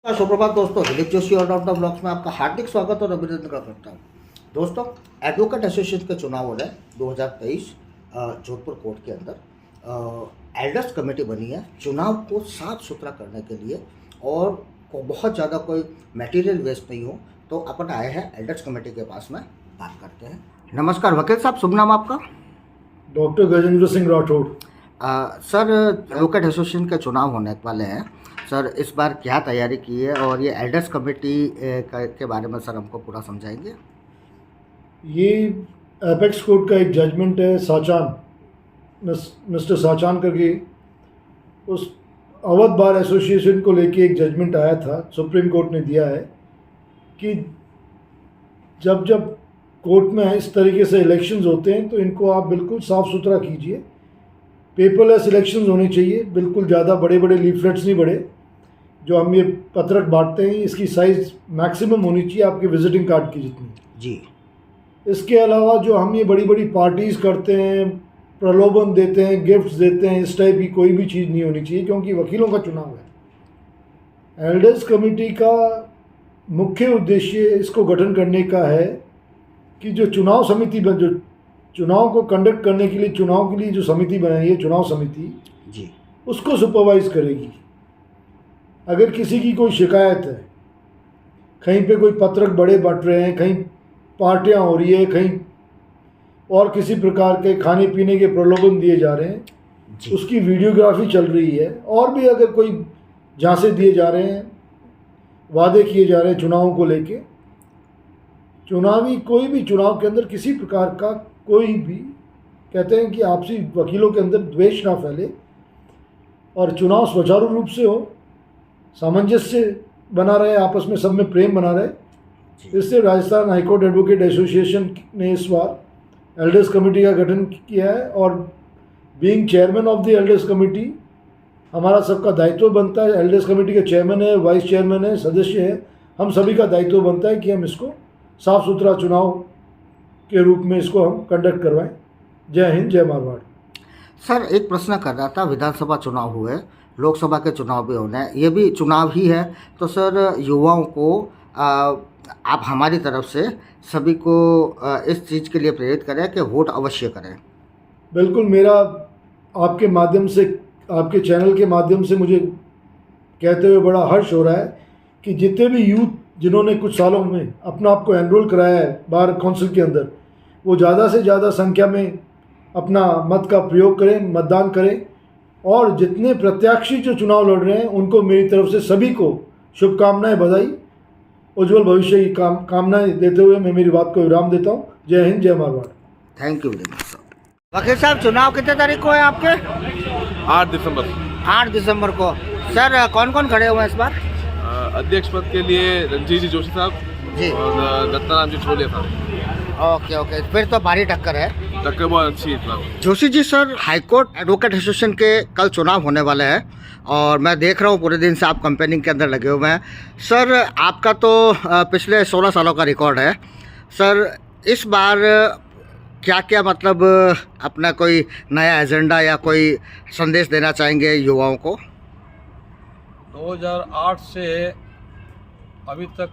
सुप्रभात दोस्तों, दिलीप जोशी और ऑफ द ब्लॉग्स में आपका हार्दिक स्वागत और अभिनंदन करता हूँ। दोस्तों, एडवोकेट एसोसिएशन के चुनाव हो रहे हैं 2023 जोधपुर कोर्ट के अंदर। एल्डर्स कमेटी बनी है चुनाव को साफ सुथरा करने के लिए और को बहुत ज़्यादा कोई मटेरियल वेस्ट नहीं हो, तो अपन आए हैं एल्डर्स कमेटी के पास में बात करते हैं। नमस्कार वकील साहब, शुभ नाम आपका? Doctor Gajendra Singh Rathore. Sir, advocate association के चुनाव होने वाले हैं सर, इस बार क्या तैयारी की है और ये एल्डर्स कमेटी के बारे में सर हमको पूरा समझाएंगे। ये एपेक्स कोर्ट का एक जजमेंट है, साचान मिस्टर साचान करके, उस अवध बार एसोसिएशन को लेके एक जजमेंट आया था, सुप्रीम कोर्ट ने दिया है कि जब जब कोर्ट में इस तरीके से इलेक्शंस होते हैं तो इनको आप बिल्कुल साफ़ सुथरा कीजिए। पेपरलेस इलेक्शंस होने चाहिए, बिल्कुल ज़्यादा बड़े बड़े लीफलेट्स नहीं बड़े जो हम ये पत्रक बांटते हैं, इसकी साइज़ मैक्सिमम होनी चाहिए आपके विजिटिंग कार्ड की जितनी जी। इसके अलावा जो हम ये बड़ी बड़ी पार्टीज़ करते हैं, प्रलोभन देते हैं, गिफ्ट्स देते हैं, इस टाइप की कोई भी चीज़ नहीं होनी चाहिए, क्योंकि वकीलों का चुनाव है। एल्डर्स कमेटी का मुख्य उद्देश्य इसको गठन करने का है कि जो चुनाव समिति जो चुनाव को कंडक्ट करने के लिए, चुनाव के लिए जो समिति बनाई है, चुनाव समिति जी, उसको सुपरवाइज करेगी। अगर किसी की कोई शिकायत है, कहीं पे कोई पत्रक बड़े बंट रहे हैं, कहीं पार्टियां हो रही है, कहीं और किसी प्रकार के खाने पीने के प्रलोभन दिए जा रहे हैं, उसकी वीडियोग्राफी चल रही है, और भी अगर कोई झांसे दिए जा रहे हैं, वादे किए जा रहे हैं चुनावों को लेके, कोई भी चुनाव के अंदर किसी प्रकार का कोई भी, कहते हैं कि आपसी वकीलों के अंदर द्वेष ना फैले और चुनाव सुचारू रूप से हो, सामंजस्य बना रहे, आपस में सब में प्रेम बना रहे। इससे राजस्थान हाईकोर्ट एडवोकेट एसोसिएशन ने इस बार एल्डर्स कमेटी का गठन किया है, और being chairman of the elders committee हमारा सबका दायित्व बनता है। एल्डर्स कमेटी के चेयरमैन है, वाइस चेयरमैन है, सदस्य है, हम सभी का दायित्व बनता है कि हम इसको साफ़ सुथरा चुनाव के रूप में इसको हम कंडक्ट करवाएं। जय हिंद, जय मारवाड़। सर, एक प्रश्न कर रहा था, विधानसभा चुनाव हुए, लोकसभा के चुनाव भी होने हैं, ये भी चुनाव ही है, तो सर युवाओं को आप हमारी तरफ से सभी को इस चीज़ के लिए प्रेरित करें कि वोट अवश्य करें। बिल्कुल, मेरा आपके माध्यम से, आपके चैनल के माध्यम से मुझे कहते हुए बड़ा हर्ष हो रहा है कि जितने भी यूथ जिन्होंने कुछ सालों में अपना आप को एनरोल कराया है बार काउंसिल के अंदर, वो ज़्यादा से ज़्यादा संख्या में अपना मत का प्रयोग करें, मतदान करें, और जितने प्रत्याशी जो चुनाव लड़ रहे हैं उनको मेरी तरफ से सभी को शुभकामनाएं, बधाई, उज्जवल भविष्य की कामनाएं देते हुए मैं मेरी बात को विराम देता हूं। जय हिंद, जय Marwar. Thank you very much sir. वकील साहब, चुनाव कितने तारीख को है आपके? 8 दिसंबर। 8 दिसंबर को। सर, कौन कौन खड़े हुए हैं इस बार? अध्यक्ष पद के लिए रणजीत जी जोशी साहब जी और दत्ताराम जी छोले साहब। ओके ओके, फिर तो भारी टक्कर है। टक्कर बहुत अच्छी है। Joshi ji, sir high court advocate association के कल चुनाव होने वाले हैं और मैं देख रहा हूँ पूरे दिन से आप कैंपेनिंग के अंदर लगे हुए हैं। सर, आपका तो पिछले 16 सालों का रिकॉर्ड है। सर, इस बार क्या क्या मतलब अपना कोई नया एजेंडा या कोई संदेश देना चाहेंगे युवाओं को? 2008 से अभी तक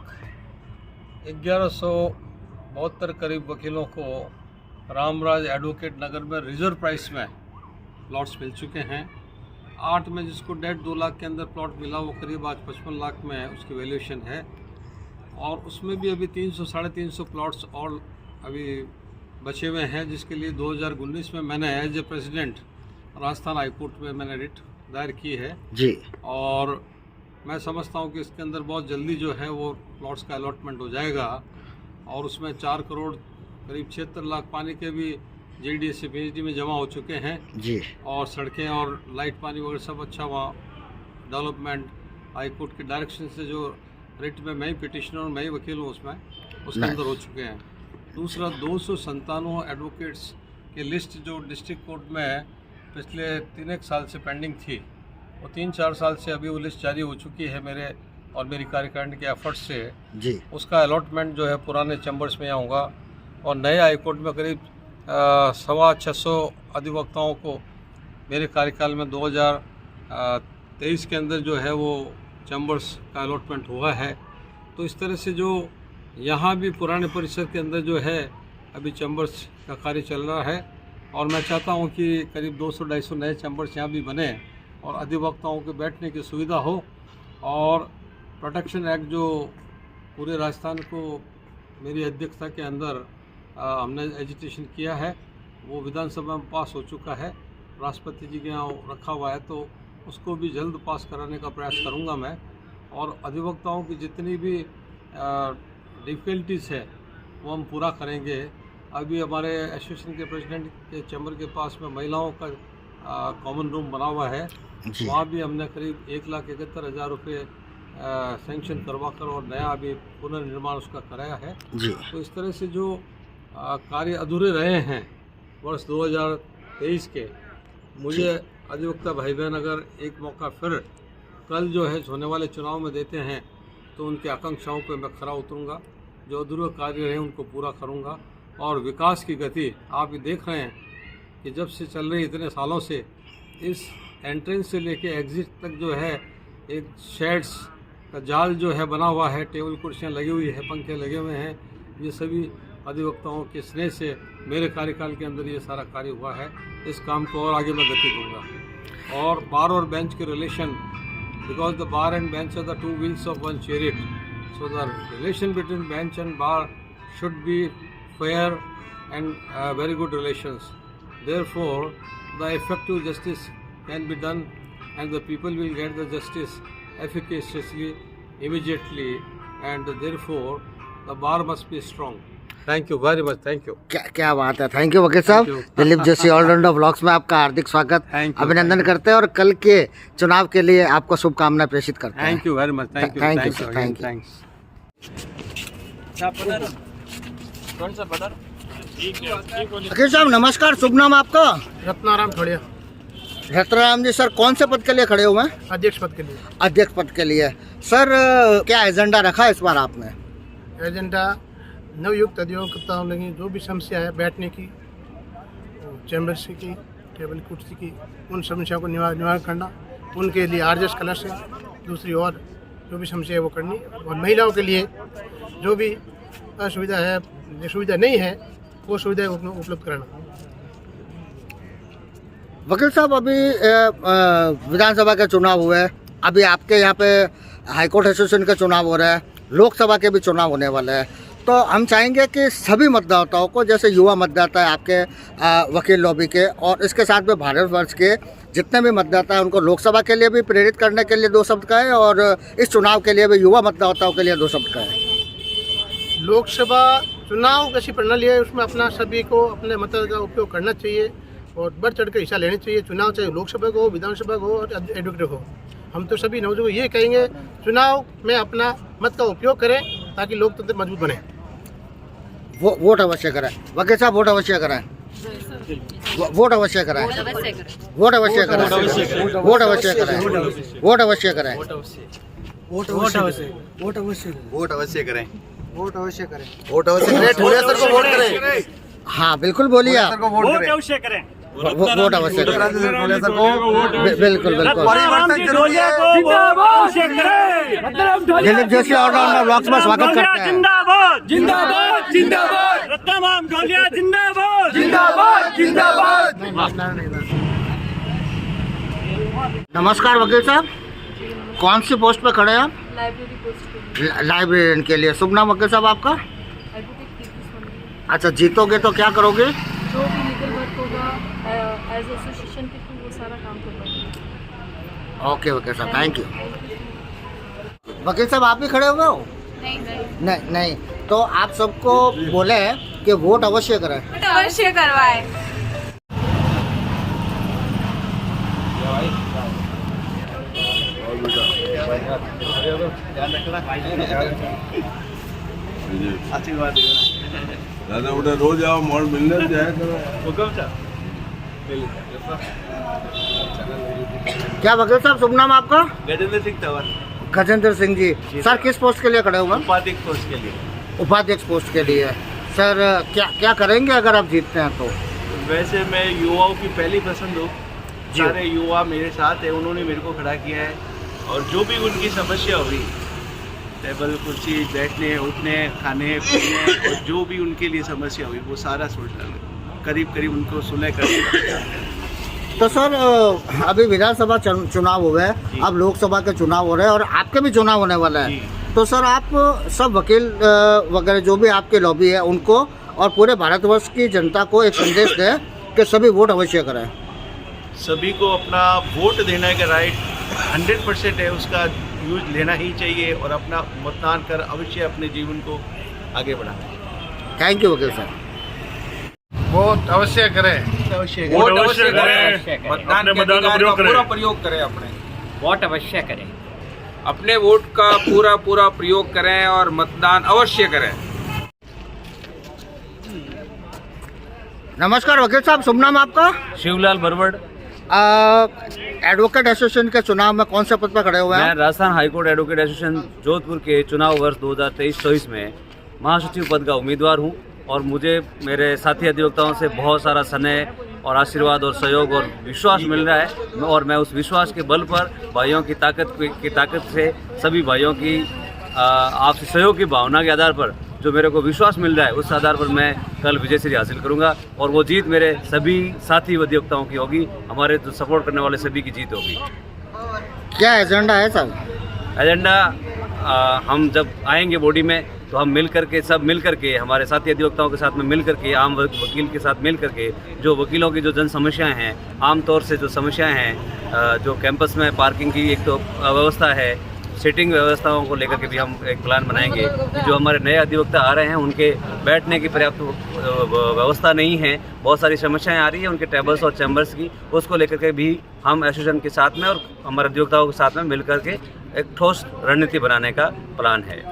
1172 करीब वकीलों को रामराज एडवोकेट नगर में रिजर्व प्राइस में प्लॉट्स मिल चुके हैं। 8 में जिसको 1.5-2 लाख के अंदर प्लॉट मिला, वो करीब आज 55 लाख में उसकी वैल्यूएशन है, और उसमें भी अभी 300-350 प्लॉट्स और अभी बचे हुए हैं, जिसके लिए 2019 में मैंने as a president Rajasthan high court में मैंने रिट दायर की है जी। और मैं समझता हूँ कि इसके अंदर बहुत जल्दी जो है वो प्लॉट्स का अलॉटमेंट हो जाएगा, और उसमें 4 करोड़ करीब 76 लाख पानी के भी JD से PhD में जमा हो चुके हैं जी, और सड़कें और लाइट पानी वगैरह सब अच्छा वहाँ डेवलपमेंट हाई कोर्ट के डायरेक्शन से, जो रिट में मैं ही पिटिशनर और मैं ही वकील हूँ उसमें, उसके अंदर हो चुके हैं। दूसरा, 297 एडवोकेट्स की लिस्ट जो डिस्ट्रिक्ट कोर्ट में पिछले 3-1 साल से पेंडिंग थी, वो 3-4 साल से अभी वो लिस्ट जारी हो चुकी है मेरे और मेरी कार्यकारिणी के एफर्ट्स से जी। उसका अलॉटमेंट जो है पुराने चैम्बर्स में होगा, और नए हाईकोर्ट में करीब 625 अधिवक्ताओं को मेरे कार्यकाल में 2023 के अंदर जो है वो चैम्बर्स का अलॉटमेंट हुआ है। तो इस तरह से जो यहाँ भी पुराने परिसर के अंदर जो है अभी चैम्बर्स का कार्य चल रहा है और मैं चाहता हूँ कि करीब 200-250 नए चैम्बर्स यहाँ भी बने और अधिवक्ताओं के बैठने की सुविधा हो। और प्रोटेक्शन एक्ट जो पूरे राजस्थान को मेरी अध्यक्षता के अंदर हमने एजिटेशन किया है वो विधानसभा में पास हो चुका है, राष्ट्रपति जी के यहाँ रखा हुआ है, तो उसको भी जल्द पास कराने का प्रयास करूँगा मैं। और अधिवक्ताओं की जितनी भी डिफ़िकल्टीज़ है वो हम पूरा करेंगे। अभी हमारे एसोसिएशन के प्रेसिडेंट के चैम्बर के पास में महिलाओं का कॉमन रूम बना हुआ है, वहाँ भी हमने करीब 1,71,000 रुपये सैंक्शन करवा कर और नया अभी पुनर्निर्माण उसका कराया है जी। तो इस तरह से जो कार्य अधूरे रहे हैं वर्ष 2023 के, मुझे अधिवक्ता भाई बहन अगर एक मौका फिर कल जो है होने वाले चुनाव में देते हैं तो उनकी आकांक्षाओं पे मैं खरा उतरूँगा, जो अधूरे कार्य रहे उनको पूरा करूँगा। और विकास की गति आप ये देख रहे हैं कि जब से चल रही इतने सालों से इस एंट्रेंस से लेके एग्जिट तक जो है एक शेड्स का जाल जो है बना हुआ है, टेबल कुर्सियाँ लगी हुई है, पंखे लगे हुए हैं। ये सभी अधिवक्ताओं के स्नेह से मेरे कार्यकाल के अंदर ये सारा कार्य हुआ है। इस काम को और आगे मैं गति दूंगा। और बार और बेंच के relation, because the bar and bench are the two wheels of one chariot, so the relation between bench and bar should be fair and very good relations. Therefore, the effective justice can be done and the people will get the justice efficaciously, immediately, and therefore the bar must be strong. Thank you very much. Thank you. क्या बात है। Thank you वकील साहब। Dilip Joshi allrounder blogs में आपका हार्दिक स्वागत, अभिनंदन करते हैं और कल के चुनाव के लिए आपको शुभकामनाएं प्रेषित करते हैं। Thank you very much. Thank you. Thank you. Thank you. वकील साहब नमस्कार, शुभ नाम आपका? रत्नाराम ठोड़िया। रत्नाराम जी, सर कौन से पद के लिए खड़े हुए हैं? अध्यक्ष पद के लिए। अध्यक्ष पद के लिए। सर क्या एजेंडा रखा है इस बार आपने? एजेंडा नवयुक्त अधिवक्ताओं लगी जो भी समस्या है बैठने की, चैम्बर्स की, टेबल कुर्सी की, उन समस्याओं को निवारण करना, उनके लिए आरजेएस कलश है, दूसरी और जो भी समस्या है वो करनी, और महिलाओं के लिए जो भी असुविधा है, जो सुविधा नहीं है वो सुविधा उपलब्ध कराना। वकील साहब अभी विधानसभा के चुनाव हुए, अभी आपके यहाँ पे हाईकोर्ट एसोसिएशन के चुनाव हो रहे हैं, लोकसभा के भी चुनाव होने वाले हैं, तो हम चाहेंगे कि सभी मतदाताओं को, जैसे युवा मतदाता है आपके वकील लॉबी के और इसके साथ में भारतवर्ष के जितने भी मतदाता हैं, उनको लोकसभा के लिए भी प्रेरित करने के लिए 2 शब्द कहें और इस चुनाव के लिए भी युवा मतदाताओं के लिए 2 शब्द कहें। लोकसभा चुनाव कैसी प्रणाली है, उसमें अपना सभी को अपने मत का उपयोग करना चाहिए और बढ़ चढ़ कर हिस्सा लेना चाहिए। चुनाव चाहे लोकसभा को हो, विधानसभा को हो और एडवोकेट हो, हम तो सभी नौजवान ये कहेंगे चुनाव में अपना मत का उपयोग करें ताकि लोकतंत्र मजबूत बने। वोट अवश्य करें वकील साहब, वोट अवश्य करें, वोट अवश्य करें, वोट अवश्य करें, वोट अवश्य करें, वोट अवश्य करें, वोट अवश्य, वोट अवश्य, वोट अवश्य करें, वोट अवश्य करें, वोट अवश्य करें, ठोड़िया सर को वोट करें। हाँ बिल्कुल बोलिए आप। वोट अवश्य करें, वोट अवश्य करें, ठोड़िया सर को बिल्कुल बिल्कुल। परिवर्तन जरूरी है। दिलीप जोशी ऑलराउंडर ब्लॉग्स में स्वागत करते हैं। जिंदाबाद जिंदाबाद जिंदाबाद, रत्नाराम ठोड़िया जिंदाबाद जिंदाबाद जिंदाबाद। नमस्कार वकील साहब, कौन सी पोस्ट पे खड़े हैं आप? लाइब्रेरी पोस्ट के लिए। लाइब्रेरियन के लिए। शुभ नाम वकील साहब आपका? एडवोकेट कीर्ति सोनी। अच्छा, जीतोगे तो क्या करोगे? जो भी लीगल वर्क होगा एज एसोसिएशन के थ्रू वो सारा काम करवाएंगे। ओके वकील साहब, थैंक यू। वकील साहब आप भी खड़े हुए हो? नहीं नहीं, तो आप सबको बोले कि वोट अवश्य करें। अवश्य करवाएं। आशीर्वाद दादा उधर रोज आओ, मोड़ मिलने जाए क्या वकील साहब शुभ नाम आपका? गजेंद्र सिंह तंवर। गजेंद्र सिंह जी, सर किस पोस्ट के लिए खड़े हुए? उपाध्यक्ष पोस्ट के लिए। उपाध्यक्ष पोस्ट के लिए। सर क्या क्या करेंगे अगर आप जीतते हैं तो? वैसे मैं युवाओं की पहली पसंद हूँ, सारे युवा मेरे साथ है, उन्होंने मेरे को खड़ा किया है और जो भी उनकी समस्या हुई, टेबल कुर्सी, बैठने उठने, खाने पीने, और जो भी उनके लिए समस्या हुई वो सारा करीब करीब उनको सुलह कर दिया। तो सर अभी विधानसभा चुनाव हुए हैं, अब लोकसभा के चुनाव हो रहे हैं और आपके भी चुनाव होने वाला है। तो सर आप सब वकील वगैरह जो भी आपके लॉबी है उनको और पूरे भारतवर्ष की जनता को एक संदेश दें कि सभी वोट अवश्य करें। सभी को अपना वोट देने का राइट 100% है, उसका यूज लेना ही चाहिए और अपना मतदान कर अवश्य अपने जीवन को आगे बढ़ाना। थैंक यू वकील साहब। वोट अवश्य करें। वोट अवश्य करें, मतदान अपने मतदान का अधिकार प्रयोग का पूरा करें। प्रयोग करें, अपने वोट अवश्य करें, अपने वोट का पूरा प्रयोग करें और मतदान अवश्य करें। नमस्कार वकील साहब, शुभ नाम आपका? शिवलाल बरवड़। एडवोकेट एसोसिएशन के चुनाव में कौन से पद पर खड़े हुए मैं हैं? Rajasthan high court advocate association Jodhpur के चुनाव वर्ष 2023-24 में महासचिव पद का उम्मीदवार हूं और मुझे मेरे साथी अधिवक्ताओं से बहुत सारा स्नेह और आशीर्वाद और सहयोग और विश्वास मिल रहा है और मैं उस विश्वास के बल पर भाइयों की ताकत से सभी भाइयों की आपसी सहयोग की भावना के आधार पर जो मेरे को विश्वास मिल रहा है उस आधार पर मैं कल विजय श्री हासिल करूंगा और वो जीत मेरे सभी साथी अधिवक्ताओं की होगी, हमारे जो सपोर्ट करने वाले सभी की जीत होगी। क्या एजेंडा है सर? एजेंडा हम जब आएंगे बॉडी में तो हम सब मिल करके हमारे साथी अधिवक्ताओं के साथ में मिल करके, आम वकील के साथ मिल करके जो वकीलों की जो जन समस्याएं हैं, आमतौर से जो समस्याएं हैं, जो कैंपस में पार्किंग की एक तो व्यवस्था है, सीटिंग व्यवस्थाओं को लेकर के भी हम एक प्लान बनाएंगे। जो हमारे नए अधिवक्ता आ रहे हैं उनके बैठने की पर्याप्त व्यवस्था नहीं है, बहुत सारी समस्याएं आ रही है उनके टेबल्स और चैम्बर्स की, उसको लेकर के भी हम एसोसिएशन के साथ में और हमारे अधिवक्ताओं के साथ में मिल करके एक ठोस रणनीति बनाने का प्लान है।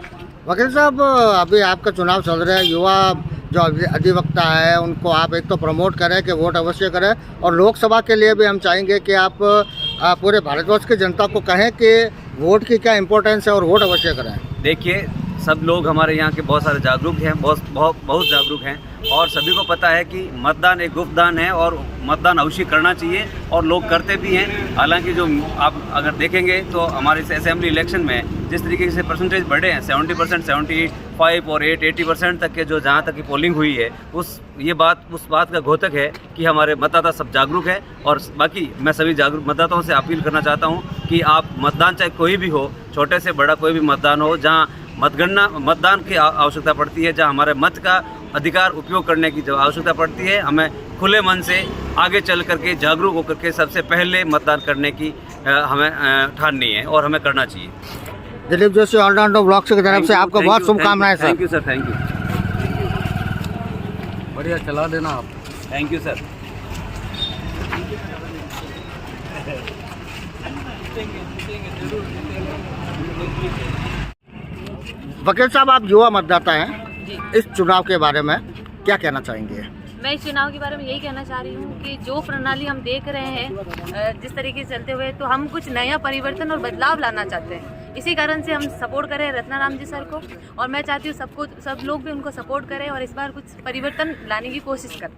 वकील साहब अभी आपका चुनाव चल रहा है, युवा जो अधिवक्ता है उनको आप एक तो प्रमोट करें कि वोट अवश्य करें और लोकसभा के लिए भी हम चाहेंगे कि आप पूरे भारतवर्ष की जनता को कहें कि वोट की क्या इम्पोर्टेंस है और वोट अवश्य करें। देखिए, सब लोग हमारे यहाँ के बहुत सारे जागरूक हैं, बहुत जागरूक हैं और सभी को पता है कि मतदान एक गुप्त दान है और मतदान अवश्य करना चाहिए और लोग करते भी हैं। हालांकि जो आप अगर देखेंगे तो हमारे इस असेंबली इलेक्शन में जिस तरीके से परसेंटेज बढ़े हैं 70%, 75 और 80% तक के जो जहाँ तक की पोलिंग हुई है उस बात का घोतक है कि हमारे मतदाता सब जागरूक है। और बाकी मैं सभी जागरूक मतदाताओं से अपील करना चाहता हूँ कि आप मतदान चाहे कोई भी हो, छोटे से बड़ा कोई भी मतदान हो, जहाँ मतदान की आवश्यकता पड़ती है, जहाँ हमारे मत का अधिकार उपयोग करने की जो आवश्यकता पड़ती है, हमें खुले मन से आगे चल करके जागरूक होकर के सबसे पहले मतदान करने की हमें ठाननी है और हमें करना चाहिए। दिलीप जोशी ऑलराउंडर ब्लॉक की तरफ से आपको बहुत शुभकामनाएं sir. Thank you sir, thank you. बढ़िया चला देना आप। Thank you sir. वकील साहब आप युवा मतदाता हैं, इस चुनाव के बारे में क्या कहना चाहेंगे? मैं इस चुनाव के बारे में यही कहना चाह रही हूँ कि जो प्रणाली हम देख रहे हैं जिस तरीके से चलते हुए, तो हम कुछ नया परिवर्तन और बदलाव लाना चाहते हैं। इसी कारण से हम सपोर्ट करें रत्नाराम जी सर को और मैं चाहती हूँ सब लोग भी उनको सपोर्ट करें और इस बार कुछ परिवर्तन लाने की कोशिश करें।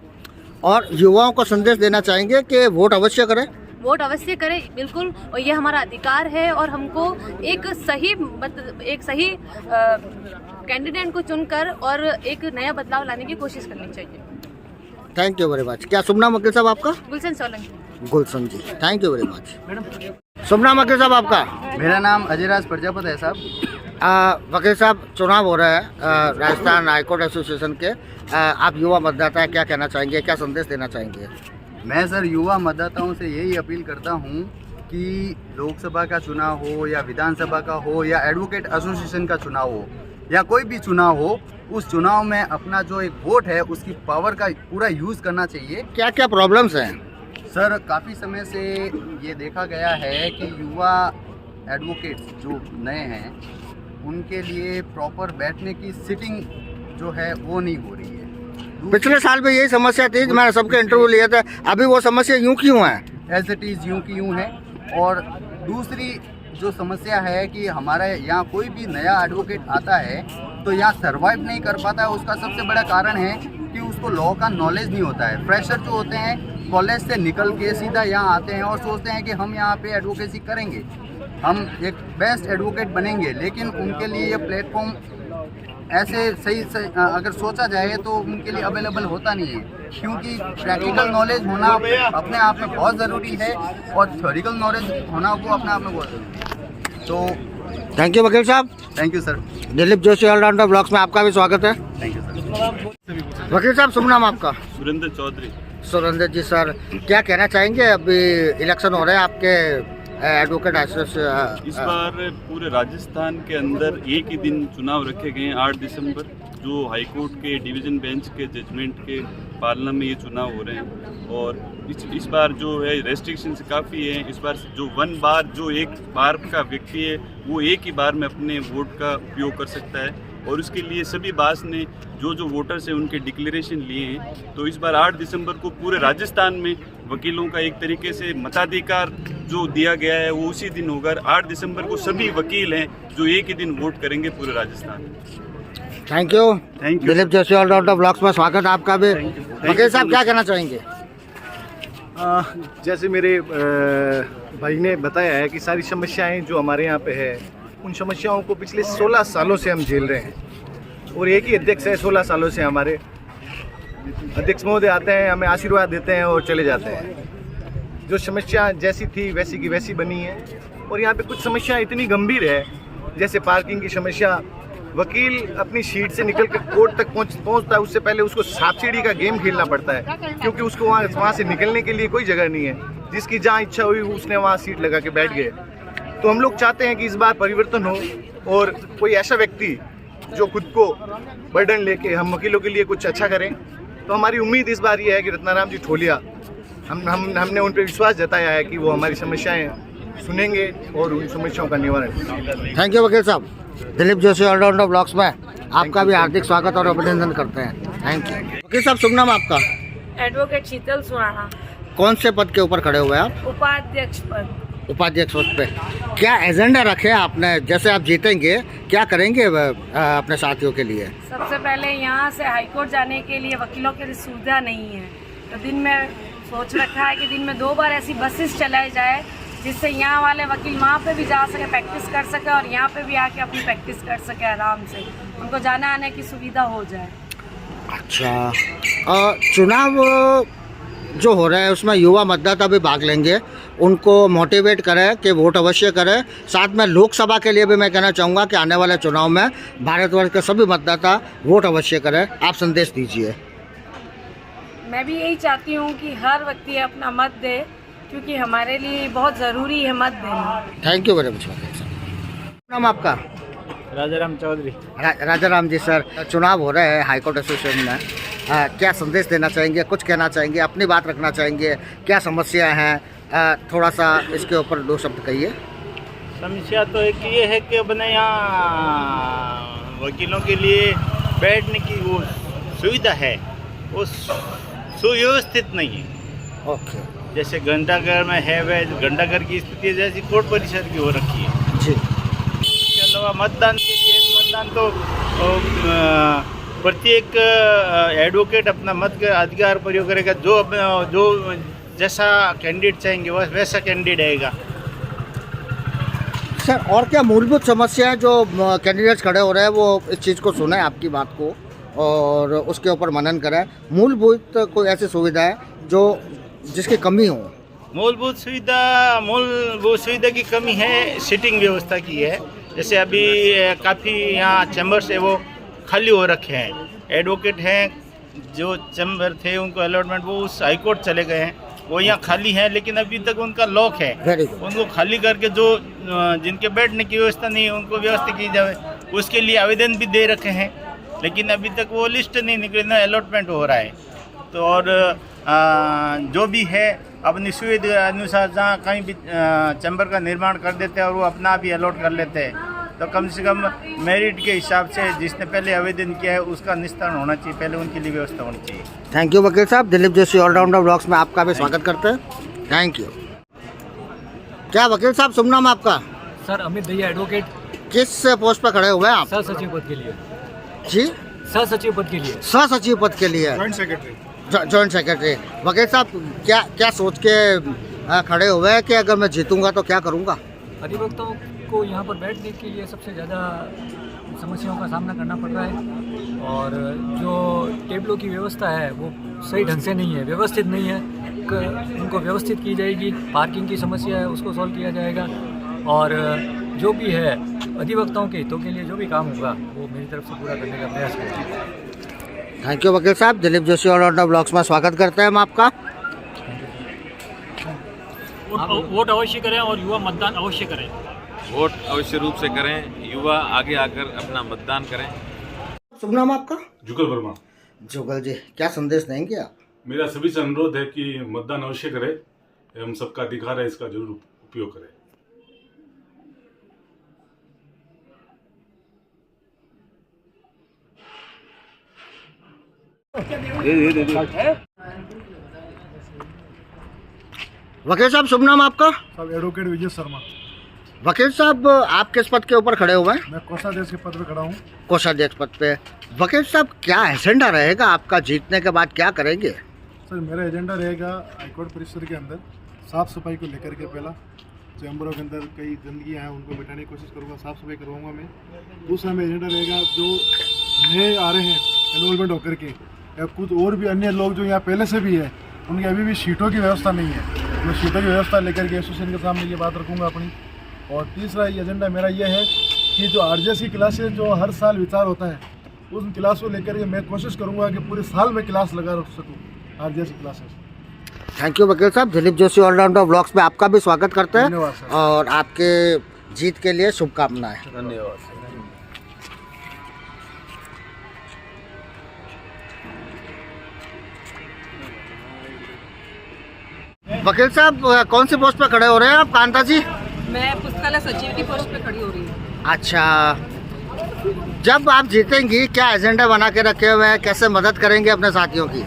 और युवाओं को संदेश देना चाहेंगे कि वोट अवश्य करें। वोट अवश्य करें, बिल्कुल, और ये हमारा अधिकार है और हमको एक सही कैंडिडेट को चुनकर और एक नया बदलाव लाने की कोशिश करनी चाहिए। Thank you very much. क्या शुभ नाम वकील साहब आपका? गुलशन सोलंकी। गुलशन जी, थैंक यू वेरी मच। शुभ नाम वकील साहब आपका? मेरा नाम अजयराज प्रजापति है साहब। वकील साहब चुनाव हो रहा है राजस्थान हाईकोर्ट एसोसिएशन के, आप युवा मतदाता है, क्या कहना चाहेंगे, क्या संदेश देना चाहेंगे? मैं सर युवा मतदाताओं से यही अपील करता हूँ कि लोकसभा का चुनाव हो या विधानसभा का हो या एडवोकेट एसोसिएशन का चुनाव हो या कोई भी चुनाव हो, उस चुनाव में अपना जो एक वोट है उसकी पावर का पूरा यूज़ करना चाहिए। क्या क्या प्रॉब्लम्स हैं? सर काफ़ी समय से ये देखा गया है कि युवा एडवोकेट्स जो नए हैं उनके लिए प्रॉपर बैठने की सिटिंग जो है वो नहीं हो रही है। पिछले साल भी यही समस्या थी, मैंने सबके इंटरव्यू लिए थे, अभी वो समस्या यूं क्यों है? एज इट इज़ यूं की यूं है। और दूसरी जो समस्या है कि हमारे यहाँ कोई भी नया एडवोकेट आता है तो यहाँ सर्वाइव नहीं कर पाता है। उसका सबसे बड़ा कारण है कि उसको लॉ का नॉलेज नहीं होता है। फ्रेशर जो होते हैं कॉलेज से निकल के सीधा यहाँ आते हैं और सोचते हैं कि हम यहाँ पे एडवोकेसी करेंगे, हम एक बेस्ट एडवोकेट बनेंगे, लेकिन उनके लिए ये प्लेटफॉर्म ऐसे सही अगर सोचा जाए तो उनके लिए अवेलेबल होता नहीं है, क्योंकि प्रैक्टिकल नॉलेज होना अपने आप में बहुत ज़रूरी है और थ्योरिकल नॉलेज होना वो अपने आप में बहुत ज़रूरी है। तो थैंक यू वकील साहब। Thank you sir. Dilip Joshi allrounder blogs में आपका भी स्वागत है। Thank you sir. वकील साहब, शुभ नाम आपका? सुरेंद्र चौधरी। सुरेंद्र जी सर, क्या कहना चाहेंगे? अभी इलेक्शन हो रहे हैं आपके एडवोकेट एसोसिएशन। इस बार पूरे राजस्थान के अंदर एक ही दिन चुनाव रखे गए हैं, 8 दिसंबर, जो हाईकोर्ट के डिवीज़न बेंच के जजमेंट के पालना में ये चुनाव हो रहे हैं। और इस बार जो है रेस्ट्रिक्शंस काफ़ी हैं। इस बार जो जो एक बार का व्यक्ति है वो एक ही बार में अपने वोट का उपयोग कर सकता है, और उसके लिए सभी बास ने जो वोटर्स हैं उनके डिक्लेरेशन लिए हैं। तो इस बार 8 दिसंबर को पूरे राजस्थान में वकीलों का एक तरीके से मताधिकार जो दिया गया है वो उसी दिन होगा। 8 दिसंबर को सभी वकील हैं जो एक ही दिन वोट करेंगे पूरे राजस्थान में। Thank you. Dilip Joshi allrounder blogs में स्वागत है आपका भी। वकील साहब, क्या कहना चाहेंगे? जैसे मेरे भाई ने बताया है कि सारी समस्याएं जो हमारे यहाँ पे है, उन समस्याओं को पिछले 16 सालों से हम झेल रहे हैं, और एक ही अध्यक्ष है 16 सालों से। हमारे अध्यक्ष महोदय आते हैं, हमें आशीर्वाद देते हैं और चले जाते हैं। जो समस्या जैसी थी वैसी की वैसी बनी है, और यहाँ पे कुछ समस्या इतनी गंभीर है, जैसे पार्किंग की समस्या। वकील अपनी सीट से निकल कर कोर्ट तक पहुँचता है, उससे पहले उसको सांप सीढ़ी का गेम खेलना पड़ता है, क्योंकि उसको वहाँ से निकलने के लिए कोई जगह नहीं है। जिसकी जहाँ इच्छा हुई उसने वहाँ सीट लगा के बैठ गए। तो हम लोग चाहते हैं कि इस बार परिवर्तन हो, और कोई ऐसा व्यक्ति जो खुद को बर्डन लेके हम वकीलों के लिए कुछ अच्छा करें। तो हमारी उम्मीद इस बार ये है कि रत्नाराम जी ठोलिया, हमने उन पर विश्वास जताया है कि वो हमारी समस्याएं सुनेंगे और उन समस्याओं का निवारण करेंगे। थैंक यू वकील साहब। दिलीप जोशी ऑलराउंडर ब्लॉग्स में आपका भी हार्दिक स्वागत और अभिनंदन करते हैं। Thank you. वकील साहब, शुभ नाम आपका? एडवोकेट शीतल सुराना। कौन से पद के ऊपर खड़े हुए हैं आप? उपाध्यक्ष पद। उपाध्यक्ष पद पे क्या एजेंडा रखे आपने? जैसे आप जीतेंगे क्या करेंगे अपने साथियों के लिए? सबसे पहले यहाँ से हाईकोर्ट जाने के लिए वकीलों की सुविधा नहीं है, तो दिन में सोच रखा है कि दिन में 2 बार ऐसी बसेस चलाई जाए, जिससे यहाँ वाले वकील वहाँ पे भी जा सके, प्रैक्टिस कर सके, और यहाँ पे भी आके अपनी प्रैक्टिस कर सके आराम से, उनको जाने आने की सुविधा हो जाए। अच्छा, चुनाव जो हो रहा है उसमें युवा मतदाता भी भाग लेंगे, उनको मोटिवेट करें कि वोट अवश्य करें। साथ में लोकसभा के लिए भी मैं कहना चाहूँगा कि आने वाले चुनाव में भारतवर्ष के सभी मतदाता वोट अवश्य करें। आप संदेश दीजिए। मैं भी यही चाहती हूँ कि हर व्यक्ति अपना मत दे, क्योंकि हमारे लिए बहुत ज़रूरी है मत देना। Thank you very much. नाम आपका? राजाराम चौधरी। राजाराम जी सर, चुनाव हो रहे हैं हाईकोर्ट एसोसिएशन में, क्या संदेश देना चाहेंगे? कुछ कहना चाहेंगे? अपनी बात रखना चाहेंगे? क्या समस्या है? थोड़ा सा इसके ऊपर 2 शब्द कहिए। समस्या तो एक ये है कि अपने यहाँ वकीलों के लिए बैठने की वो सुविधा है, वो सुव्यवस्थित नहीं है। ओके। जैसे घंटाघर में है, वह घंटाघर की स्थिति जैसी कोर्ट परिसर की हो रखी है जी। इसके अलावा मतदान के लिए, मतदान तो प्रत्येक एडवोकेट अपना मत का अधिकार प्रयोग करेगा, जो जैसा कैंडिडेट चाहेंगे वैसा कैंडिडेट आएगा। सर, और क्या मूलभूत समस्या है जो कैंडिडेट्स खड़े हो रहे हैं, वो इस चीज़ को सुने, आपकी बात को, और उसके ऊपर मनन करें। मूलभूत कोई ऐसी सुविधा है जो जिसकी कमी हो? मूलभूत सुविधा की कमी है, सीटिंग व्यवस्था की है। जैसे अभी काफ़ी यहाँ चैम्बर्स है वो खाली हो रखे हैं। एडवोकेट हैं जो चैम्बर थे उनको अलॉटमेंट वो उस हाईकोर्ट चले गए हैं, वो यहाँ खाली हैं, लेकिन अभी तक उनका लॉक है। उनको खाली करके जो जिनके बैठने की व्यवस्था नहीं है उनको व्यवस्था की जाए, उसके लिए आवेदन भी दे रखे हैं, लेकिन अभी तक वो लिस्ट नहीं निकली, ना अलॉटमेंट हो रहा है। तो और जो भी है अपनी सुविधा अनुसार जहाँ कहीं भी चैम्बर का निर्माण कर देते हैं और वो अपना भी अलॉट कर लेते हैं, तो कम से कम मेरिट के हिसाब से जिसने पहले आवेदन किया है उसका निस्तारण होना चाहिए, पहले उनके लिए व्यवस्था होनी चाहिए। थैंक यू वकील साहब। दिलीप जोशी ऑलराउंडर ब्लॉग्स में आपका भी स्वागत करते हैं। Thank you. क्या वकील साहब, शुभ नाम आपका? सर अमित भैया, एडवोकेट। किस पोस्ट पर खड़े हुए हैं आप? सह सचिव पद के लिए। जी? सह सचिव पद के लिए। सह सचिव पद के लिए, जॉइंट सेक्रेटरी। Joint secretary. वकील साहब, क्या सोच के खड़े हुए हैं कि अगर मैं जीतूंगा तो क्या करूंगा? अधिवक्ताओं को यहाँ पर बैठने के लिए सबसे ज़्यादा समस्याओं का सामना करना पड़ रहा है और जो टेबलों की व्यवस्था है वो सही ढंग से नहीं है, व्यवस्थित नहीं है। उनको व्यवस्थित की जाएगी। पार्किंग की समस्या है उसको सॉल्व किया जाएगा और जो भी है अधिवक्ताओं के हितों के लिए जो भी काम होगा वो मेरी तरफ से पूरा करने का प्रयास करेंगे। थैंक यू वकील साहब। दिलीप जोशी ऑल ब्लॉग्स में स्वागत करते हैं हम आपका। वोट अवश्य करें और युवा मतदान अवश्य करें। वोट अवश्य रूप से करें, युवा आगे आकर अपना मतदान करें। शुभ नाम आपका? जुगल वर्मा। जुगल जी, क्या संदेश देंगे आप? मेरा सभी से अनुरोध है कि मतदान अवश्य करें, हम सबका अधिकार है, इसका जरूर उपयोग करें। वकील साहब, शुभ नाम आपका? साहब एडवोकेट विजय शर्मा। वकील साहब, आप किस पद के ऊपर खड़े हुए हैं? मैं कोषाध्यक्ष के पद पे खड़ा हूँ। कोषाध्यक्ष पद पे। वकील साहब, क्या एजेंडा रहेगा आपका? जीतने के बाद क्या करेंगे? सर, मेरा एजेंडा रहेगा हाईकोर्ट परिसर के अंदर साफ़ सफाई को लेकर के। पहला, चैम्बरों के अंदर कई गंदगियाँ हैं उनको मिटाने की कोशिश करूँगा, साफ़ सफाई करवाऊँगा मैं। दूसरा में एजेंडा रहेगा जो नए आ रहे हैं एनरोलमेंट होकर के या कुछ और भी अन्य लोग जो यहाँ पहले से भी है, उनकी अभी भी सीटों की व्यवस्था नहीं है। मैं सीटों की व्यवस्था लेकर के एसोसिएशन के सामने ये बात रखूँगा अपनी। और तीसरा एजेंडा मेरा ये है कि जो आरजेएस की क्लासेस जो हर साल विचार होता है, उन क्लास को लेकर के मैं कोशिश करूँगा कि पूरे साल में क्लास लगा रख सकूँ आरजेएस की क्लासेस। थैंक यू वकील साहब। दिलीप जोशी ऑलराउंडर ब्लॉग्स में आपका भी स्वागत करते हैं। धन्यवाद सर। और आपके जीत के लिए शुभकामनाएं। धन्यवाद। वकील साहब, कौन सी पोस्ट पे खड़े हो रहे हैं आप? कांता जी, मैं पुस्तकालय सचिव की पोस्ट पे खड़ी हो रही हूँ। अच्छा, जब आप जीतेंगी क्या एजेंडा बना के रखे हुए हैं? कैसे मदद करेंगे अपने साथियों की?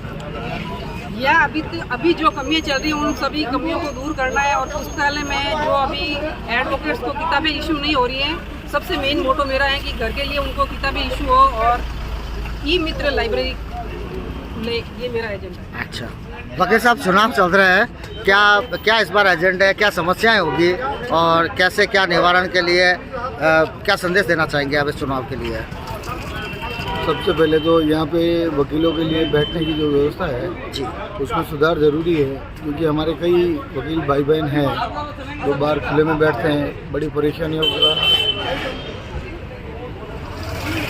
या अभी जो कमियां चल रही हैं उन सभी कमियों को दूर करना है और पुस्तकालय में जो अभी एडवोकेट्स को किताबें इशू नहीं हो रही हैं, सबसे मेन मोटो मेरा है कि घर के लिए उनको किताबें इशू हो और ई मित्र लाइब्रेरी ले, ये मेरा एजेंडा है। अच्छा वकील साहब, चुनाव चल रहे हैं, क्या इस बार एजेंडा है? क्या समस्याएं होगी और कैसे क्या निवारण के लिए क्या संदेश देना चाहेंगे आप इस चुनाव के लिए? सबसे पहले तो यहाँ पे वकीलों के लिए बैठने की जो व्यवस्था है जी, उसमें सुधार ज़रूरी है, क्योंकि हमारे कई वकील भाई बहन हैं जो बाहर खुले में बैठते हैं, बड़ी परेशानियों का।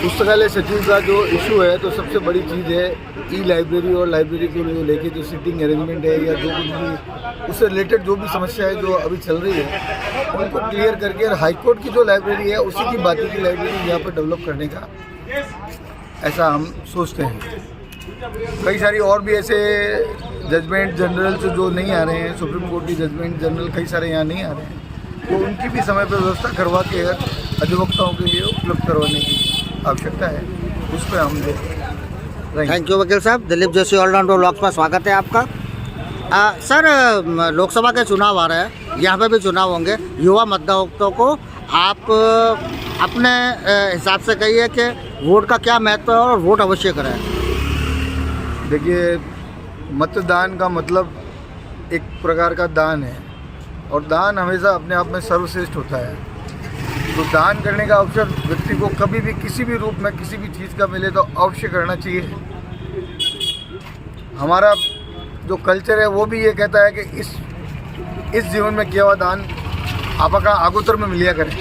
पुस्तकालय सचिव का जो इशू है, तो सबसे बड़ी चीज़ है ई लाइब्रेरी और लाइब्रेरी को लेके जो सीटिंग अरेंजमेंट है या जो कुछ भी उससे रिलेटेड जो भी समस्या है जो अभी चल रही है, उनको क्लियर करके हाईकोर्ट की जो लाइब्रेरी है उसी की बाकी की लाइब्रेरी यहाँ पर डेवलप करने का ऐसा हम सोचते हैं। कई सारी और भी ऐसे जजमेंट जनरल जो नहीं आ रहे हैं, सुप्रीम कोर्ट की जजमेंट जनरल कई सारे यहाँ नहीं आ रहे हैं, तो उनकी भी समय पर व्यवस्था करवा के अधिवक्ताओं के लिए उपलब्ध करवाने की आवश्यकता है, उस पर हम देख। थैंक यू वकील साहब। दिलीप जोशी ऑलराउंडर ब्लॉग्स में स्वागत है आपका। सर, लोकसभा के चुनाव आ रहे हैं, यहाँ पे भी चुनाव होंगे। युवा मतदाताओं को आप अपने हिसाब से कहिए कि वोट का क्या महत्व है और वोट अवश्य करें। देखिए, मतदान का मतलब एक प्रकार का दान है और दान हमेशा अपने आप में सर्वश्रेष्ठ होता है। तो दान करने का अवसर व्यक्ति को कभी भी किसी भी रूप में किसी भी चीज़ का मिले तो अवश्य करना चाहिए। हमारा जो कल्चर है वो भी ये कहता है कि इस जीवन में किया हुआ दान आपका आगोतर में मिलिया करें,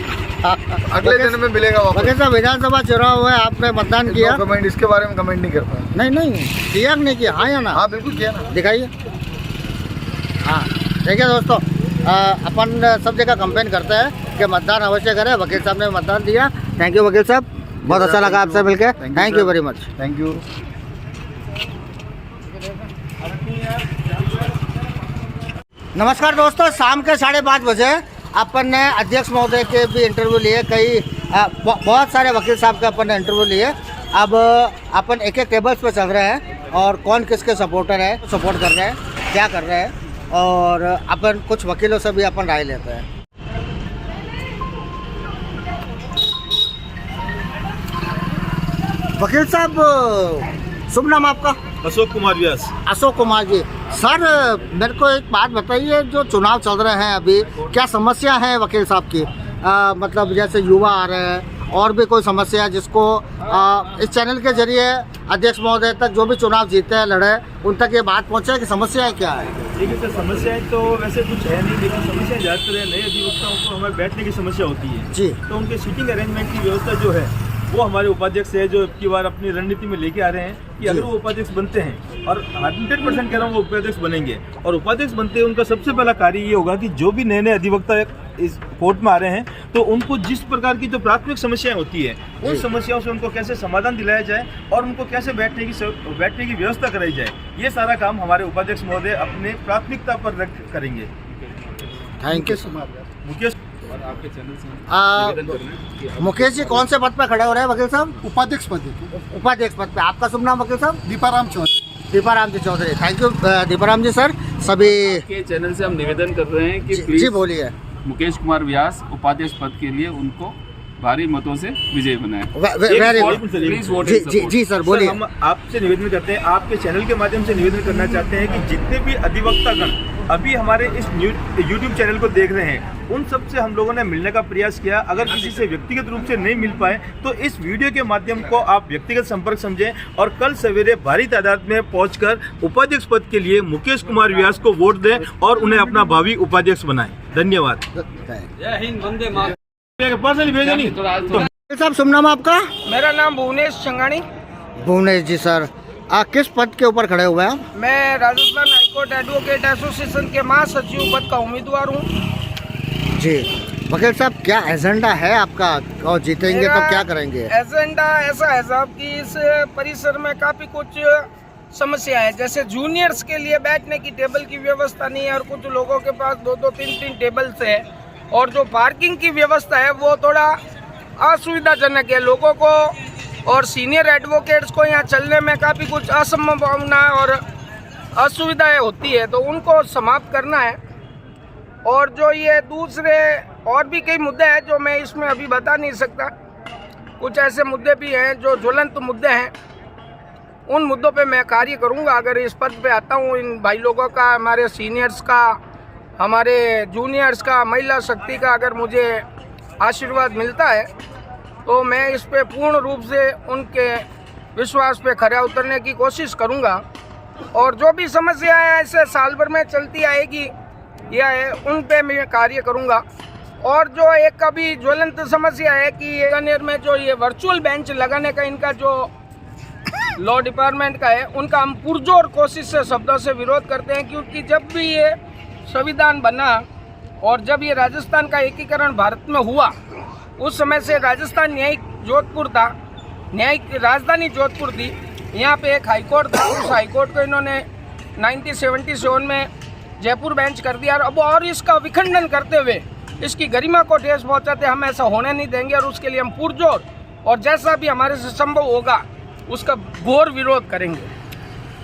अगले जन्म में मिलेगा वापस। वकील साहब, विधानसभा चुनाव हुआ, आपने मतदान किया? कमेंट इसके बारे में कमेंट नहीं कर पाया। नहीं किया नहीं किया? हाँ या ना? हाँ बिल्कुल किया ना। दिखाइए। हाँ ठीक है दोस्तों, अपन सब जगह कंपेन करते हैं कि मतदान अवश्य करें। वकील साहब ने मतदान दिया। थैंक यू वकील साहब, बहुत अच्छा लगा आपसे मिलकर। Thank you very much. Thank you. नमस्कार दोस्तों, शाम के 5:30 बजे अपन ने अध्यक्ष महोदय के भी इंटरव्यू लिए, कई बहुत सारे वकील साहब के अपन ने इंटरव्यू लिए। अब अपन एक एक टेबल्स पे चल रहे हैं और कौन किसके सपोर्टर है, सपोर्ट कर रहे हैं, क्या कर रहे हैं, और अपन कुछ वकीलों से भी अपन राय लेते हैं। वकील साहब, शुभ नाम आपका? अशोक कुमार व्यास। अशोक कुमार जी, सर मेरे को एक बात बताइए, जो चुनाव चल रहे हैं अभी, क्या समस्या है वकील साहब की? मतलब जैसे युवा आ रहे हैं, और भी कोई समस्या है जिसको इस चैनल के जरिए अध्यक्ष महोदय तक जो भी चुनाव जीते हैं लड़े, उन तक ये बात पहुँचे कि समस्याएं क्या है? देखिए सर, समस्याएं तो वैसे कुछ है नहीं, लेकिन समस्याएं ज़्यादातर नए अधिवक्ताओं को हमारे बैठने की समस्या होती है जी। तो उनके सीटिंग अरेंजमेंट की व्यवस्था जो है वो हमारे उपाध्यक्ष है, जो अब की बार अपनी रणनीति में लेके आ रहे हैं कि अगर वो उपाध्यक्ष बनते हैं, और 100% कह रहा हूँ वो उपाध्यक्ष बनेंगे, और उपाध्यक्ष बनते हैं उनका सबसे पहला कार्य ये होगा कि जो भी नए नए अधिवक्ता इस कोर्ट में आ रहे हैं तो उनको जिस प्रकार की जो प्राथमिक समस्याएं होती है उन समस्याओं से उनको कैसे समाधान दिलाया जाए और उनको कैसे बैठने की व्यवस्था कराई जाए, ये सारा काम हमारे उपाध्यक्ष महोदय अपने प्राथमिकता पर रख करेंगे। Thank you. मुकेश और आपके चैनल से मुकेश जी कौन से पद पर खड़े हो रहे हैं वकील साहब? उपाध्यक्ष पद। उपाध्यक्ष पद पे। आपका शुभ नाम वकील साहब? Deeparam Chaudhary. Deeparam ji Chaudhary, thank you Deeparam ji. Sir सभी के चैनल से हम निवेदन कर रहे हैं कि प्लीज जी बोलिए। मुकेश कुमार व्यास उपाध्यक्ष पद के लिए उनको भारी मतों से विजयी बनाए। Please vote. जी सर बोलिए। हम आपसे निवेदन करते हैं, आपके चैनल के माध्यम से निवेदन करना चाहते हैं कि जितने भी अधिवक्तागण अभी हमारे इस यूट्यूब चैनल को देख रहे हैं, उन सब से हम लोगों ने मिलने का प्रयास किया। अगर किसी से व्यक्तिगत रूप से नहीं मिल पाए तो इस वीडियो के माध्यम को आप व्यक्तिगत संपर्क समझें और कल सवेरे भारी तादाद में पहुंचकर उपाध्यक्ष पद के लिए मुकेश कुमार व्यास को वोट दें और उन्हें अपना भावी उपाध्यक्ष बनाएं। धन्यवाद। जय हिंद, वंदे मातरम। पर्सनली भेजो नहीं वकील साहब शुभ नाम आपका? मेरा नाम भुवनेश संगानी। भुवनेश जी सर, किस पद के ऊपर खड़े हुए हैं? मैं राजस्थान हाईकोर्ट एडवोकेट एसोसिएशन के महासचिव पद का उम्मीदवार हूँ जी। वकील साहब क्या एजेंडा है आपका, और जीतेंगे तो क्या करेंगे? एजेंडा ऐसा है साहब कि इस परिसर में काफ़ी कुछ समस्या है, जैसे जूनियर्स के लिए बैठने की टेबल की व्यवस्था नहीं है और कुछ लोगों के पास 2-2, 3-3 टेबल्स है, और जो पार्किंग की व्यवस्था है वो थोड़ा असुविधाजनक है लोगों को, और सीनियर एडवोकेट्स को यहाँ चलने में काफ़ी कुछ असंभावना और असुविधाएं होती है, तो उनको समाप्त करना है। और जो ये दूसरे और भी कई मुद्दे हैं जो मैं इसमें अभी बता नहीं सकता, कुछ ऐसे मुद्दे भी हैं जो ज्वलंत मुद्दे हैं, उन मुद्दों पे मैं कार्य करूँगा अगर इस पद पे आता हूँ। इन भाई लोगों का, हमारे सीनियर्स का, हमारे जूनियर्स का, महिला शक्ति का अगर मुझे आशीर्वाद मिलता है तो मैं इस पे पूर्ण रूप से उनके विश्वास पे खरा उतरने की कोशिश करूंगा, और जो भी समस्याएं ऐसे साल भर में चलती आएगी या उन पे मैं कार्य करूंगा। और जो एक अभी ज्वलंत समस्या है कि बीकानेर में जो ये वर्चुअल बेंच लगाने का इनका जो लॉ डिपार्टमेंट का है, उनका हम पुरजोर कोशिश से शब्दों से विरोध करते हैं, क्योंकि जब भी ये संविधान बना और जब ये राजस्थान का एकीकरण भारत में हुआ, उस समय से राजस्थान न्यायिक जोधपुर था, न्यायिक राजधानी जोधपुर थी, यहाँ पे एक हाईकोर्ट था, उस हाईकोर्ट को इन्होंने 1977 में जयपुर बेंच कर दिया, और इसका विखंडन करते हुए इसकी गरिमा को ठेस पहुँचाते हम ऐसा होने नहीं देंगे, और उसके लिए हम पुरजोर और जैसा भी हमारे से संभव होगा उसका घोर विरोध करेंगे।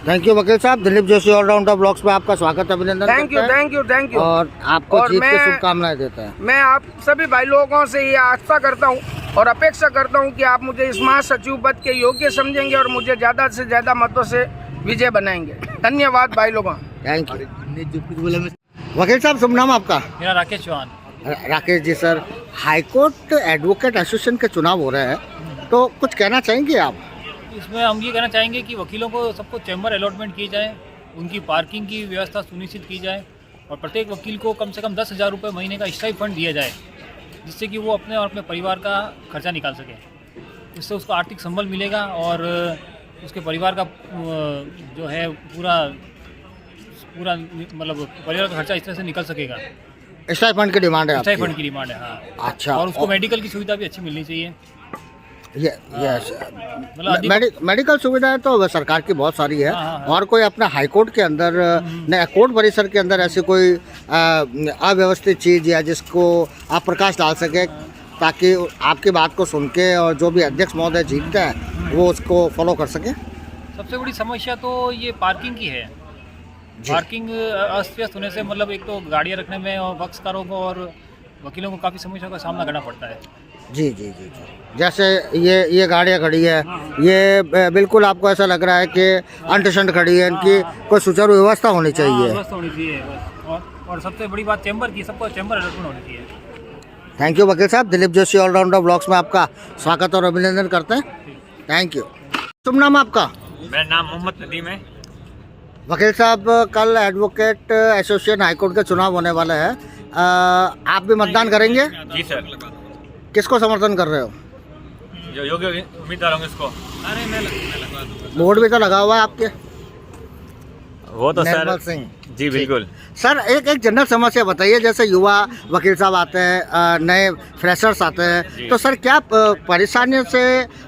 थैंक यू वकील साहब। दिलीप जोशी ऑलराउंडर ब्लॉग्स में आपका स्वागत, अभिनंदन। थैंक यू और आपको जीत की शुभकामनाएं देते हैं। मैं आप सभी भाई लोगों से ये आशा करता हूँ और अपेक्षा करता हूँ कि आप मुझे इस महासचिव पद के योग्य समझेंगे और मुझे ज़्यादा से ज़्यादा मतों से विजय बनाएंगे। धन्यवाद भाई लोगों। Thank you. वकील साहब शुभ नाम आपका? मेरा Rakesh Chauhan. Rakesh ji sir, high court advocate association के चुनाव हो रहे हैं, तो कुछ कहना चाहेंगे आप? इसमें हम ये कहना चाहेंगे कि वकीलों को सबको चैम्बर अलॉटमेंट की जाए, उनकी पार्किंग की व्यवस्था सुनिश्चित की जाए, और प्रत्येक वकील को कम से कम 10,000 रुपये महीने का स्थायी फंड दिया जाए, जिससे कि वो अपने और अपने परिवार का खर्चा निकाल सके। इससे उसको आर्थिक संबल मिलेगा और उसके परिवार का जो है पूरा मतलब परिवार का खर्चा इस तरह से निकल सकेगा। स्थायी फंड की डिमांड है? स्थायी फंड की डिमांड है, हाँ। अच्छा। और उसको मेडिकल की सुविधा भी अच्छी मिलनी चाहिए। यस, मेडिकल सुविधाएं तो सरकार की बहुत सारी है। और कोई अपना हाईकोर्ट के अंदर कोर्ट परिसर के अंदर ऐसी कोई अव्यवस्थित चीज़ या जिसको आप प्रकाश डाल सके, ताकि आपकी बात को सुन के और जो भी अध्यक्ष महोदय जीतते हैं वो उसको फॉलो कर सके? सबसे बड़ी समस्या तो ये पार्किंग की है। पार्किंग अस्त व्यस्त होने से मतलब एक तो गाड़ियाँ रखने में और पक्षकारों को और वकीलों को काफ़ी समस्या का सामना करना पड़ता है। जी जी जी जी। जैसे ये गाड़ियाँ खड़ी है, ये बिल्कुल आपको ऐसा लग रहा है कि अंट-शंट खड़ी है, इनकी कोई सुचारू व्यवस्था होनी चाहिए। व्यवस्था होनी चाहिए बस। और सबसे बड़ी बात चैम्बर की, सबको चैम्बर अलर्टमेंट होनी चाहिए। थैंक यू वकील साहब। दिलीप जोशी ऑलराउंडर ब्लॉग्स में आपका स्वागत और अभिनंदन करते हैं। Thank you. शुभ नाम आपका? मेरा नाम मोहम्मद नदीम है। वकील साहब, कल एडवोकेट एसोसिएशन हाईकोर्ट के चुनाव होने वाले हैं, आप भी मतदान करेंगे? जी सर। किसको समर्थन कर रहे हो? जो योग्य उम्मीदवार होंगे उसको। बोर्ड भी तो लगा हुआ है आपके। वो तो निर्मल सर सिंह जी बिल्कुल। सर, एक जनरल समस्या बताइए। जैसे युवा वकील साहब आते हैं, नए फ्रेशर्स आते हैं, तो सर क्या परेशानियों से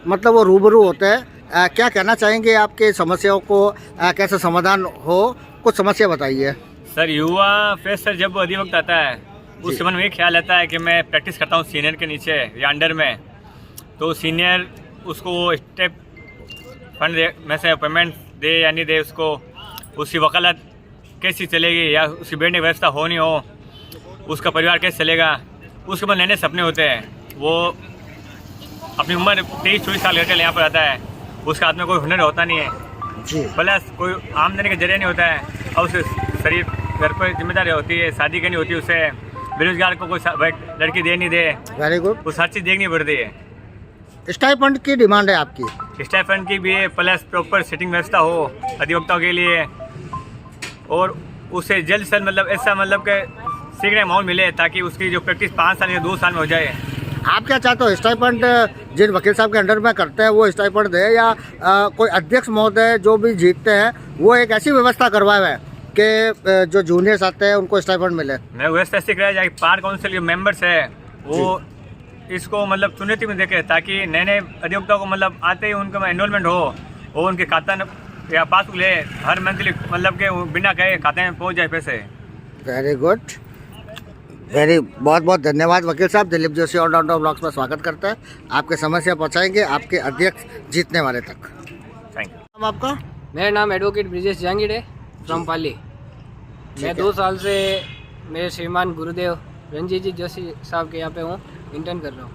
मतलब वो रूबरू होते हैं? क्या कहना चाहेंगे आपके समस्याओं को कैसे समाधान हो? कुछ समस्या बताइए सर। युवा फ्रेशर जब अधिवक्त आता है उसके मन में ये ख्याल आता है कि मैं प्रैक्टिस करता हूँ सीनियर के नीचे या अंडर में, तो सीनियर उसको स्टेप फंड में से पेमेंट दे या नहीं दे, उसको उसकी वकालत कैसी चलेगी या उसकी बैठने की व्यवस्था हो नहीं हो, उसका परिवार कैसे चलेगा, उसके बाद नए नए सपने होते हैं। वो अपनी उम्र 23-24 साल करके यहाँ पर आता है, उसके हाथ में कोई हुनर होता नहीं है जी, प्लस कोई आमदनी का जरिया नहीं होता है, और उसे शरीर घर पर जिम्मेदारी होती है, शादी करनी होती है, उसे बेरोजगार को कोई लड़की दे नहीं दे। Very good. उस हर चीज़ देखनी पड़ती है। स्टाइपेंड की डिमांड है आपकी? स्टाइपेंड की भी है, प्लस प्रॉपर सिटिंग व्यवस्था हो अधिवक्ताओं के लिए, और उसे जल्द से जल्द मतलब ऐसा मतलब कि सीखने का माहौल मिले ताकि उसकी जो प्रैक्टिस 5 साल या 2 साल में हो जाए। आप क्या चाहते हो? स्टाइपेंड जिन वकील साहब के अंडर में करते हैं वो स्टाइपेंड दे, या कोई अध्यक्ष महोदय जो भी जीतते हैं वो एक ऐसी व्यवस्था करवाए कि जो जूनियर्स आते हैं उनको स्टाइपेंड मिले? मैं व्यवस्था ऐसी कराया जाए, पार काउंसिल के मेंबर्स है वो इसको मतलब चुनौती में देखे ताकि नए नए अधिवक्ताओं को मतलब आते ही उनका एनरोलमेंट हो, और उनके खाता या पासबुक ले हर मंथली मतलब के बिना कहे खाते में पहुंच जाए पैसे। वेरी गुड, बहुत बहुत धन्यवाद वकील साहब। दिलीप जोशी ऑलराउंडर ब्लॉग्स में स्वागत करता है। आपके समस्या पहुंचाएंगे आपके अध्यक्ष जीतने वाले तक। Thank you. नाम आपका? मेरा नाम एडवोकेट ब्रिजेश जहांगीर है, फ्रॉम पाली। मैं 2 साल से मेरे श्रीमान गुरुदेव रंजीत जी जोशी साहब के यहाँ पे हूँ, इंटर्न कर रहा हूँ।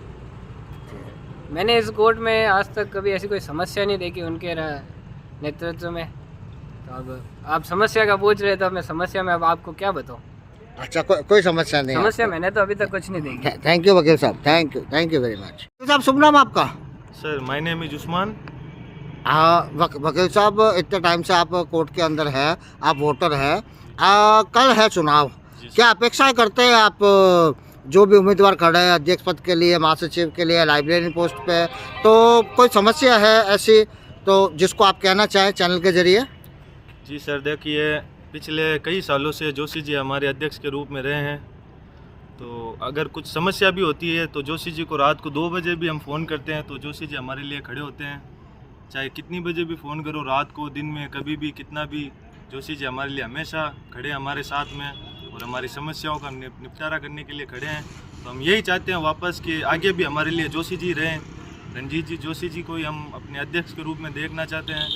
मैंने इस कोर्ट में आज तक कभी ऐसी कोई समस्या नहीं देखी उनके नेतृत्व में। तो अब आप समस्या का पूछ रहे, तो मैं समस्या में अब आपको क्या बताऊँ? अच्छा, कोई समस्या नहीं? समस्या मैंने तो अभी तक कुछ नहीं देखी। थैंक यू वकील साहब, थैंक यू वेरी मच। साहब, शुभ नाम आपका? Sir, my name is Usman. हाँ वकील साहब, इतने टाइम से आप कोर्ट के अंदर है, आप वोटर है, कल है चुनाव, क्या अपेक्षाएं करते हैं आप? जो भी उम्मीदवार खड़े हैं अध्यक्ष पद के लिए, महासचिव के लिए, लाइब्रेरियन पोस्ट पे, तो कोई समस्या है ऐसी तो जिसको आप कहना चाहें चैनल के जरिए? जी सर, देखिए पिछले कई सालों से जोशी जी हमारे अध्यक्ष के रूप में रहे हैं, तो अगर कुछ समस्या भी होती है तो जोशी जी को रात को 2 बजे भी हम फ़ोन करते हैं तो जोशी जी हमारे लिए खड़े होते हैं। चाहे कितनी बजे भी फ़ोन करो, रात को, दिन में, कभी भी, कितना भी, जोशी जी हमारे लिए हमेशा खड़े हमारे साथ में, और हमारी समस्याओं का निपटारा करने के लिए खड़े हैं। तो हम यही चाहते हैं वापस कि आगे भी हमारे लिए जोशी जी रहें। रंजीत जी जोशी जी को ही हम अपने अध्यक्ष के रूप में देखना चाहते हैं।